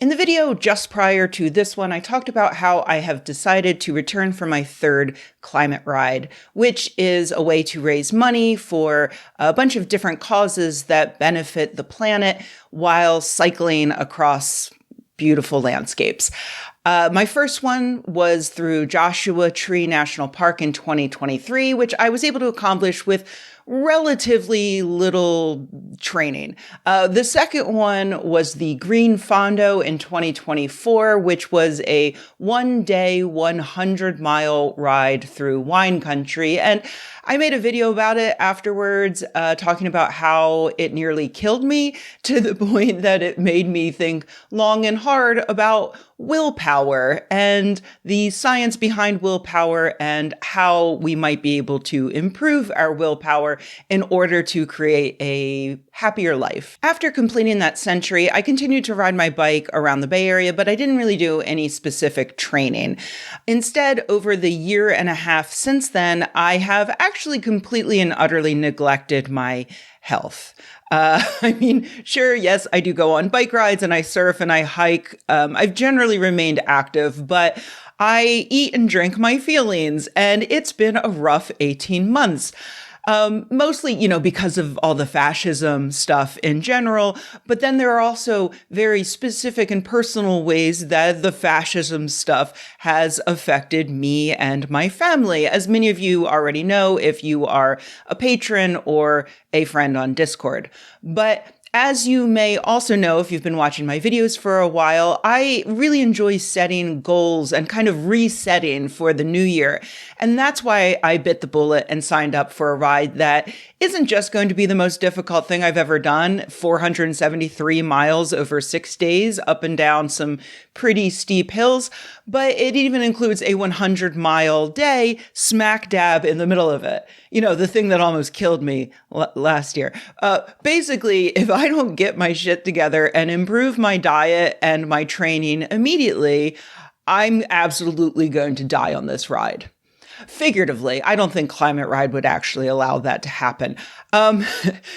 In the video just prior to this one, I talked about how I have decided to return for my third climate ride, which is a way to raise money for a bunch of different causes that benefit the planet while cycling across beautiful landscapes. My first one was through Joshua Tree National Park in 2023, which I was able to accomplish with relatively little training. The second one was the Green Fondo in 2024, which was a 1-day, 100-mile ride through wine country. And I made a video about it afterwards, talking about how it nearly killed me to the point that it made me think long and hard about willpower and the science behind willpower and how we might be able to improve our willpower in order to create a happier life. After completing that century, I continued to ride my bike around the Bay Area, but I didn't really do any specific training. Instead, over the year and a half since then, I have actually completely and utterly neglected my health. Sure, yes, I do go on bike rides and I surf and I hike. I've generally remained active, but I eat and drink my feelings, and it's been a rough 18 months. Mostly, because of all the fascism stuff in general, but then there are also very specific and personal ways that the fascism stuff has affected me and my family, as many of you already know if you are a patron or a friend on Discord. But as you may also know, if you've been watching my videos for a while, I really enjoy setting goals and kind of resetting for the new year. And that's why I bit the bullet and signed up for a ride that isn't just going to be the most difficult thing I've ever done, 473 miles over 6 days up and down some pretty steep hills, but it even includes a 100-mile day smack dab in the middle of it. The thing that almost killed me last year. Basically, if I don't get my shit together and improve my diet and my training immediately, I'm absolutely going to die on this ride. Figuratively, I don't think Climate Ride would actually allow that to happen.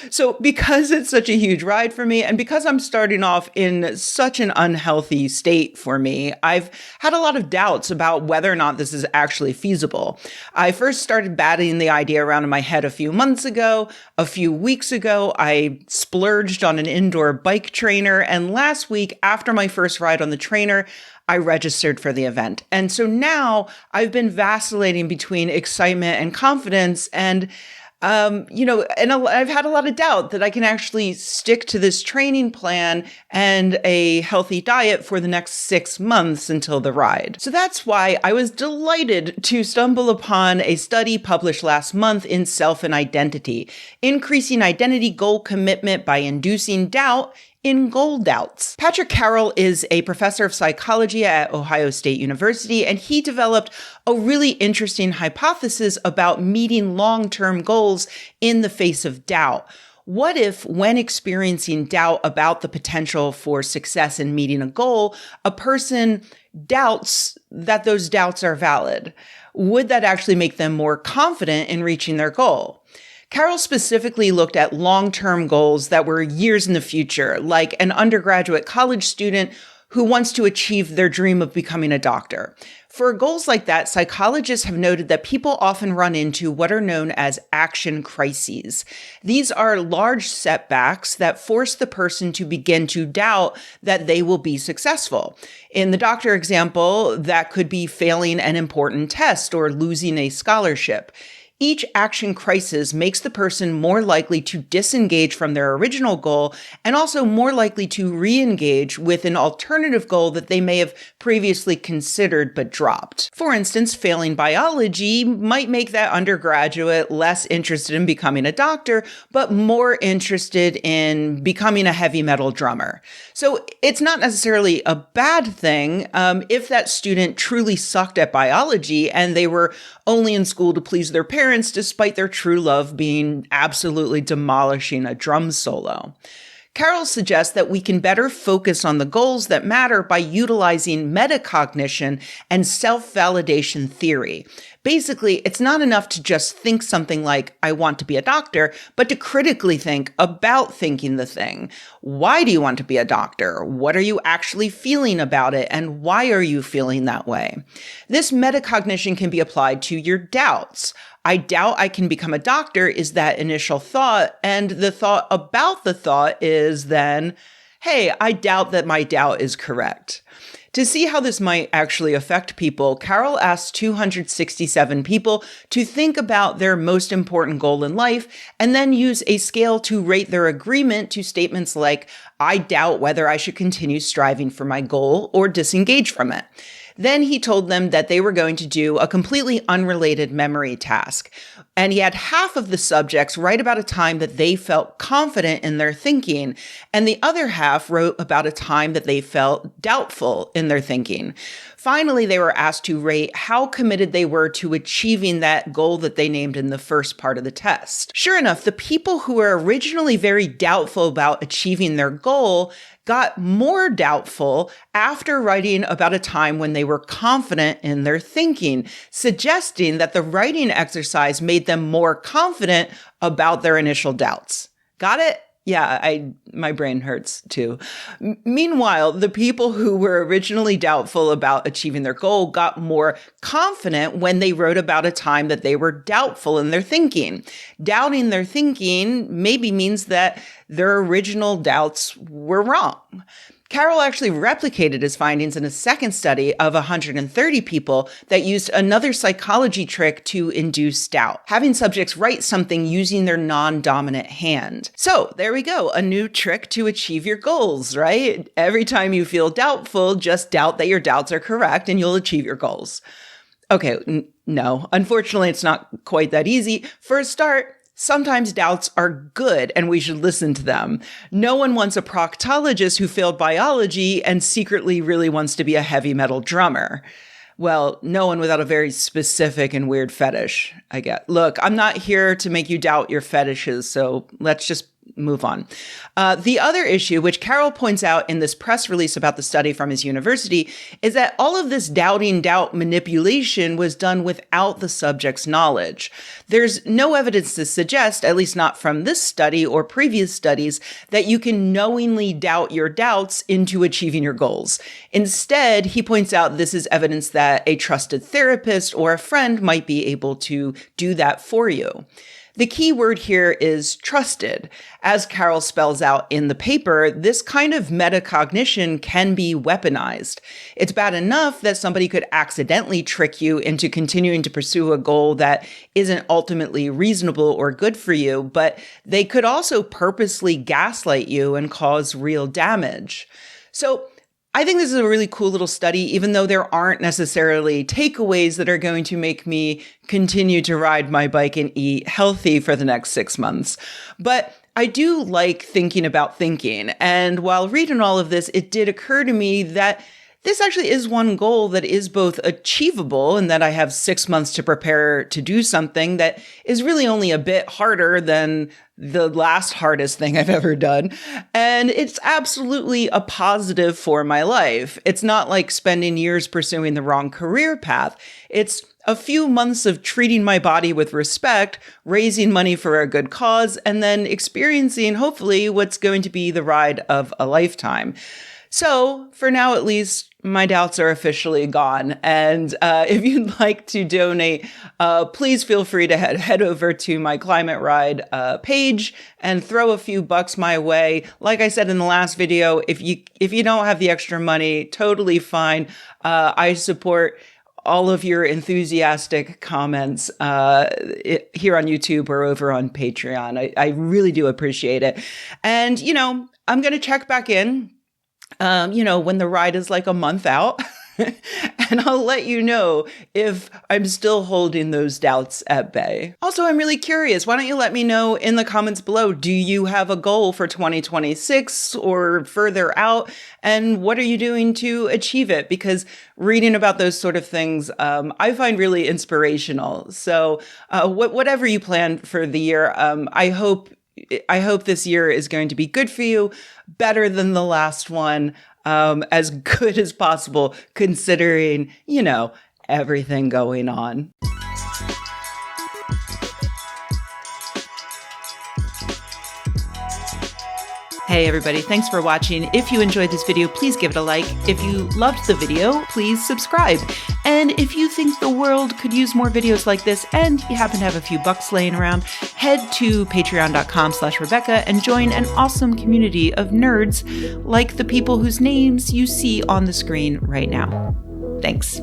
So because it's such a huge ride for me, and because I'm starting off in such an unhealthy state for me, I've had a lot of doubts about whether or not this is actually feasible. I first started batting the idea around in my head a few months ago. A few weeks ago, I splurged on an indoor bike trainer, and last week, after my first ride on the trainer, I registered for the event. And so now I've been vacillating between excitement and confidence, and I've had a lot of doubt that I can actually stick to this training plan and a healthy diet for the next 6 months until the ride. So that's why I was delighted to stumble upon a study published last month in Self and Identity, increasing identity goal commitment by inducing doubt in goal doubts. Patrick Carroll is a professor of psychology at Ohio State University, and he developed a really interesting hypothesis about meeting long-term goals in the face of doubt. What if, when experiencing doubt about the potential for success in meeting a goal, a person doubts that those doubts are valid? Would that actually make them more confident in reaching their goal? Carroll specifically looked at long-term goals that were years in the future, like an undergraduate college student who wants to achieve their dream of becoming a doctor. For goals like that, psychologists have noted that people often run into what are known as action crises. These are large setbacks that force the person to begin to doubt that they will be successful. In the doctor example, that could be failing an important test or losing a scholarship. Each action crisis makes the person more likely to disengage from their original goal and also more likely to re-engage with an alternative goal that they may have previously considered but dropped. For instance, failing biology might make that undergraduate less interested in becoming a doctor, but more interested in becoming a heavy metal drummer. So it's not necessarily a bad thing if that student truly sucked at biology and they were only in school to please their parents, despite their true love being absolutely demolishing a drum solo. Carol suggests that we can better focus on the goals that matter by utilizing metacognition and self-validation theory. Basically, it's not enough to just think something like, I want to be a doctor, but to critically think about thinking the thing. Why do you want to be a doctor? What are you actually feeling about it? And why are you feeling that way? This metacognition can be applied to your doubts. I doubt I can become a doctor is that initial thought. And the thought about the thought is then, hey, I doubt that my doubt is correct. To see how this might actually affect people, Carol asked 267 people to think about their most important goal in life and then use a scale to rate their agreement to statements like, I doubt whether I should continue striving for my goal or disengage from it. Then he told them that they were going to do a completely unrelated memory task. And he had half of the subjects write about a time that they felt confident in their thinking, and the other half wrote about a time that they felt doubtful in their thinking. Finally, they were asked to rate how committed they were to achieving that goal that they named in the first part of the test. Sure enough, the people who were originally very doubtful about achieving their goal got more doubtful after writing about a time when they were confident in their thinking, suggesting that the writing exercise made them more confident about their initial doubts. Got it? Yeah, my brain hurts too. Meanwhile, the people who were originally doubtful about achieving their goal got more confident when they wrote about a time that they were doubtful in their thinking. Doubting their thinking maybe means that their original doubts were wrong. Carol actually replicated his findings in a second study of 130 people that used another psychology trick to induce doubt, having subjects write something using their non-dominant hand. So there we go, a new trick to achieve your goals, right? Every time you feel doubtful, just doubt that your doubts are correct and you'll achieve your goals. Okay, no, unfortunately, it's not quite that easy. For a start, sometimes doubts are good and we should listen to them. No one wants a proctologist who failed biology and secretly really wants to be a heavy metal drummer. Well, no one without a very specific and weird fetish, I get. Look, I'm not here to make you doubt your fetishes, so let's just move on. The other issue, which Carol points out in this press release about the study from his university, is that all of this doubting doubt manipulation was done without the subject's knowledge. There's no evidence to suggest, at least not from this study or previous studies, that you can knowingly doubt your doubts into achieving your goals. Instead, he points out this is evidence that a trusted therapist or a friend might be able to do that for you. The key word here is trusted. As Carol spells out in the paper, this kind of metacognition can be weaponized. It's bad enough that somebody could accidentally trick you into continuing to pursue a goal that isn't ultimately reasonable or good for you, but they could also purposely gaslight you and cause real damage. So I think this is a really cool little study, even though there aren't necessarily takeaways that are going to make me continue to ride my bike and eat healthy for the next 6 months. But I do like thinking about thinking. And while reading all of this, it did occur to me that this actually is one goal that is both achievable and that I have 6 months to prepare to do something that is really only a bit harder than the last hardest thing I've ever done. And it's absolutely a positive for my life. It's not like spending years pursuing the wrong career path. It's a few months of treating my body with respect, raising money for a good cause, and then experiencing, hopefully, what's going to be the ride of a lifetime. So, for now at least, my doubts are officially gone. And if you'd like to donate, please feel free to head over to my Climate Ride page and throw a few bucks my way. Like I said in the last video, if you don't have the extra money, totally fine. I support all of your enthusiastic comments here on YouTube or over on Patreon. I really do appreciate it. And, I'm going to check back in when the ride is like a month out, and I'll let you know if I'm still holding those doubts at bay. Also, I'm really curious. Why don't you let me know in the comments below? Do you have a goal for 2026 or further out? And what are you doing to achieve it? Because reading about those sort of things, I find really inspirational. So whatever you plan for the year, I hope I hope this year is going to be good for you, better than the last one, as good as possible, considering, everything going on. Hey everybody, thanks for watching. If you enjoyed this video, please give it a like. If you loved the video, please subscribe. And if you think the world could use more videos like this and you happen to have a few bucks laying around, head to patreon.com/Rebecca and join an awesome community of nerds like the people whose names you see on the screen right now. Thanks.